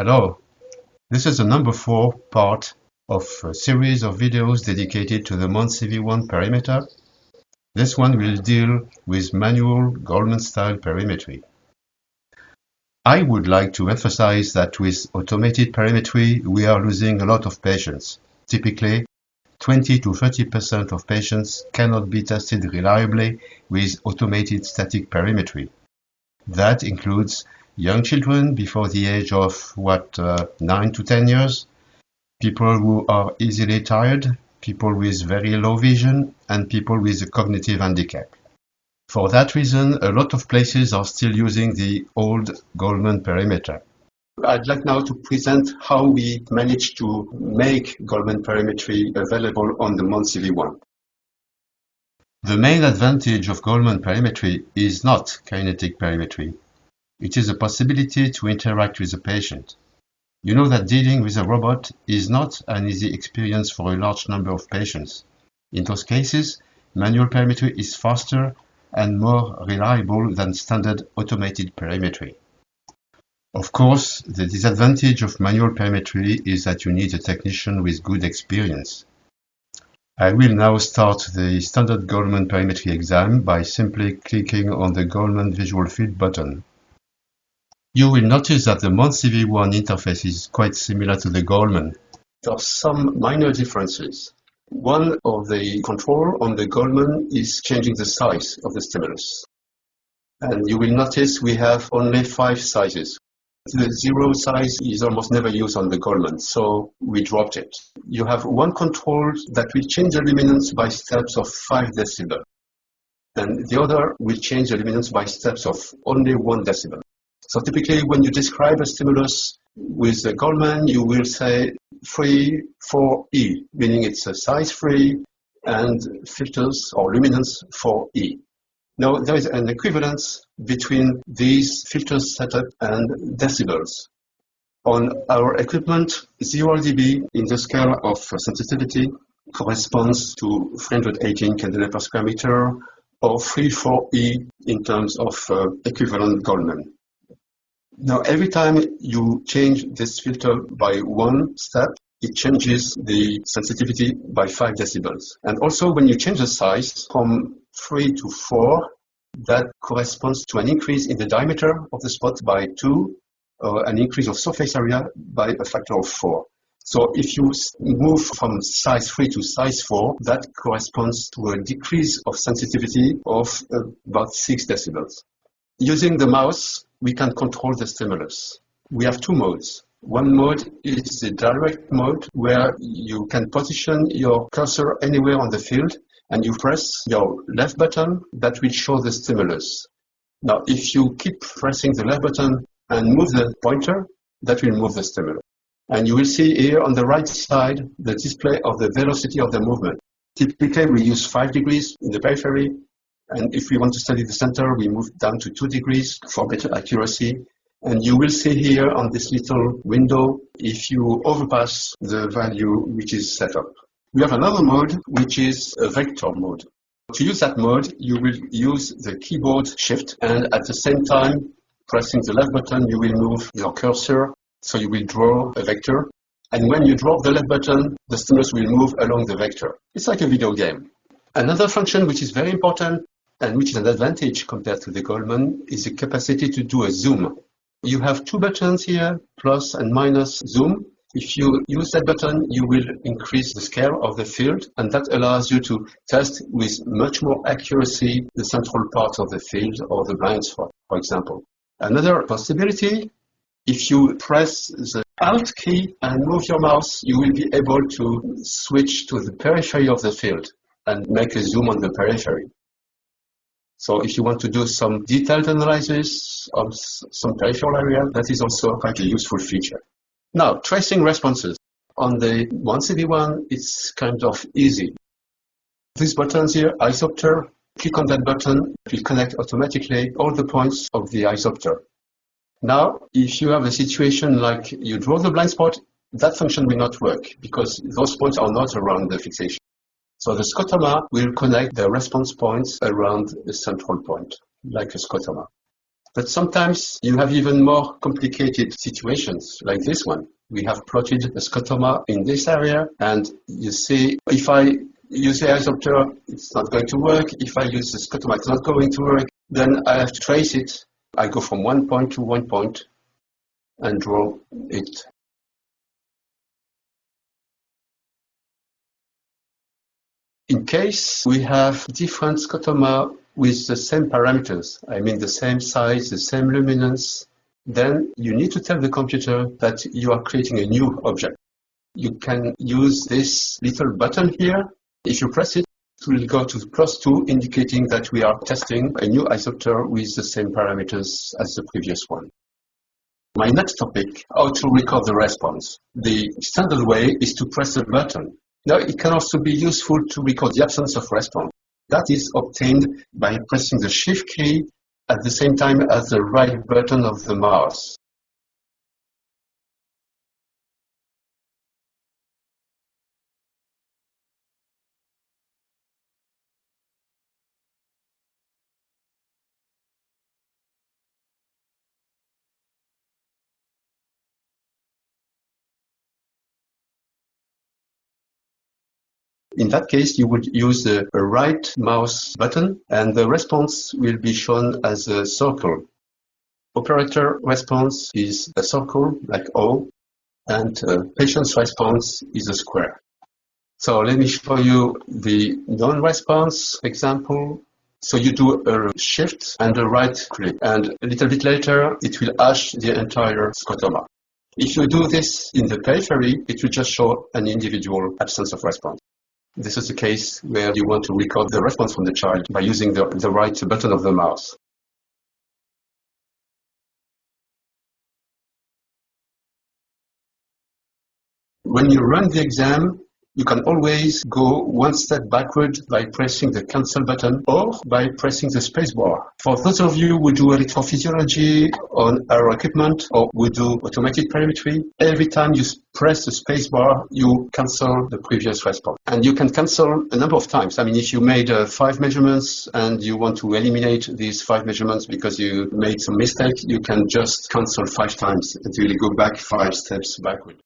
Hello, this is the number 4 part of a series of videos dedicated to the MonCvONE perimeter. This one will deal with manual Goldmann-style perimetry. I would like to emphasize that with automated perimetry we are losing a lot of patients. Typically, 20 to 30% of patients cannot be tested reliably with automated static perimetry. That includes young children before the age of 9 to 10 years, people who are easily tired, people with very low vision, and people with a cognitive handicap. For that reason, a lot of places are still using the old Goldmann perimeter. I'd like now to present how we managed to make Goldmann perimetry available on the MonCvONE. The main advantage of Goldmann perimetry is not kinetic perimetry. It is a possibility to interact with the patient. You know that dealing with a robot is not an easy experience for a large number of patients. In those cases, manual perimetry is faster and more reliable than standard automated perimetry. Of course, the disadvantage of manual perimetry is that you need a technician with good experience. I will now start the standard Goldmann perimetry exam by simply clicking on the Goldmann visual field button. You will notice that the MonCvONE interface is quite similar to the Goldmann. There are some minor differences. One of the control on the Goldmann is changing the size of the stimulus. And you will notice we have only 5 sizes. The 0 size is almost never used on the Goldmann, so we dropped it. You have one control that will change the luminance by steps of 5 decibel. And the other will change the luminance by steps of only 1 decibel. So typically when you describe a stimulus with the Goldmann, you will say 3, 4E, meaning it's a size 3 and filters or luminance 4E. Now there is an equivalence between these filters setup and decibels. On our equipment, 0 dB in the scale of sensitivity corresponds to 318 candela per square meter or 3,4E in terms of equivalent Goldmann. Now every time you change this filter by 1 step, it changes the sensitivity by 5 decibels. And also when you change the size from 3 to 4, that corresponds to an increase in the diameter of the spot by 2, or an increase of surface area by a factor of 4. So if you move from size 3 to size 4, that corresponds to a decrease of sensitivity of about 6 decibels. Using the mouse, we can control the stimulus. We have 2 modes. One mode is the direct mode, where you can position your cursor anywhere on the field and you press your left button, that will show the stimulus. Now, if you keep pressing the left button and move the pointer, that will move the stimulus. And you will see here on the right side the display of the velocity of the movement. Typically, we use 5 degrees in the periphery, and if we want to study the center, we move down to 2 degrees for better accuracy. And you will see here on this little window if you overpass the value which is set up. We have another mode, which is a vector mode. To use that mode, you will use the keyboard shift, and at the same time, pressing the left button, you will move your cursor, so you will draw a vector. And when you drop the left button, the stimulus will move along the vector. It's like a video game. Another function which is very important, and which is an advantage compared to the Goldmann, is the capacity to do a zoom. You have 2 buttons here, plus and minus zoom. If you use that button, you will increase the scale of the field, and that allows you to test with much more accuracy the central part of the field or the blind spot, for example. Another possibility, if you press the Alt key and move your mouse, you will be able to switch to the periphery of the field and make a zoom on the periphery. So if you want to do some detailed analysis of some peripheral area, that is also quite a useful feature. Now, tracing responses. On the MonCvONE, it's kind of easy. These buttons here, isopter, click on that button, it will connect automatically all the points of the isopter. Now, if you have a situation like you draw the blind spot, that function will not work because those points are not around the fixation. So the scotoma will connect the response points around the central point, like a scotoma. But sometimes you have even more complicated situations like this one. We have plotted a scotoma in this area, and you see if I use the isopter, it's not going to work. If I use the scotoma, it's not going to work. Then I have to trace it. I go from one point to one point and draw it. In case we have different scotoma with the same parameters, I mean the same size, the same luminance, then you need to tell the computer that you are creating a new object. You can use this little button here. If you press it, it will go to +2, indicating that we are testing a new isopter with the same parameters as the previous one. My next topic, how to record the response. The standard way is to press a button. Now, it can also be useful to record the absence of response. That is obtained by pressing the Shift key at the same time as the right button of the mouse. In that case, you would use the right mouse button, and the response will be shown as a circle. Operator response is a circle, like O, and patient's response is a square. So let me show you the non-response example. So you do a shift and a right click, and a little bit later, it will hash the entire scotoma. If you do this in the periphery, it will just show an individual absence of response. This is a case where you want to record the response from the child by using the right button of the mouse. When you run the exam, you can always go one step backward by pressing the cancel button or by pressing the space bar. For those of you who do electrophysiology on our equipment or who do automatic perimetry, every time you press the space bar, you cancel the previous response. And you can cancel a number of times. I mean, if you made 5 measurements and you want to eliminate these 5 measurements because you made some mistake, you can just cancel 5 times until you go back 5 steps backward.